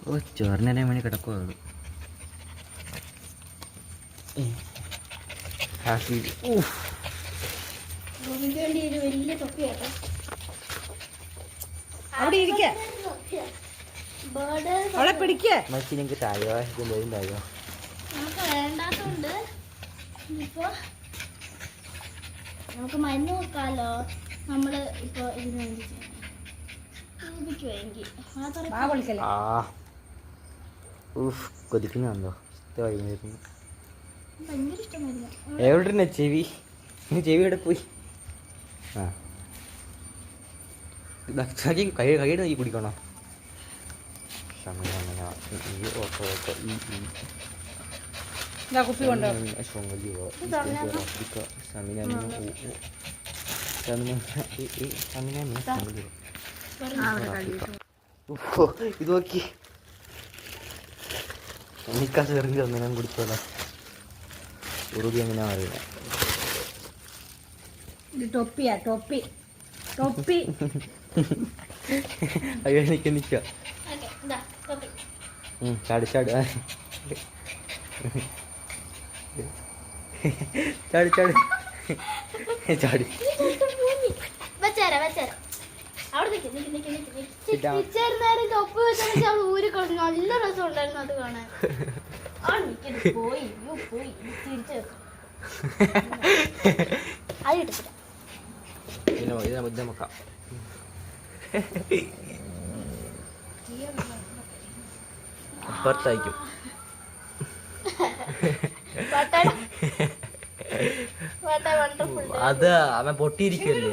ഓ ചോറിനെ മണി കിടക്കുമോ അത് വലിയ തൊപ്പിയാട്ടോ. അവിടെ ഇരിക്ക, അവിടെ പിടിക്ക. മച്ചിനെനിക്ക് തായോ എന്തെങ്കിലും തായോ. നമുക്ക് വേണ്ടാത്തോണ്ട് ഇപ്പൊ നമുക്ക് മരുന്ന് വെക്കാലോ. നമ്മള് ഇപ്പൊ ഇതിന് വേണ്ടി കൊതിക്കുന്നുണ്ടോ? ഭയങ്കര ഇഷ്ടമായിരുന്നു. എവിടെ ചെവി എവിടെ പോയി? ആ കൈയുടെ നീ കുടിക്കണോ? കുപ്പി കൊണ്ടോ? ഇത് നോക്കി എനിക്കാ ചെറിയ അങ്ങനെ കുടിച്ചോളാ. ഉറുതി എങ്ങനെയാ അറിയില്ല. ടൊപ്പിയാ ടൊപ്പി ടൊപ്പി. അയ്യോ എനിക്ക് നിൽക്കുക. ചാടി ചാടി ചാടി ചാടി ചാടി. നല്ല രസം ഉണ്ടായിരുന്നു അത് കാണാൻ. പോയി തിരിച്ചു നോക്കാം. അപ്പുറത്തായിരിക്കും. അത് അവൻ പൊട്ടിയിരിക്കല്ലേ.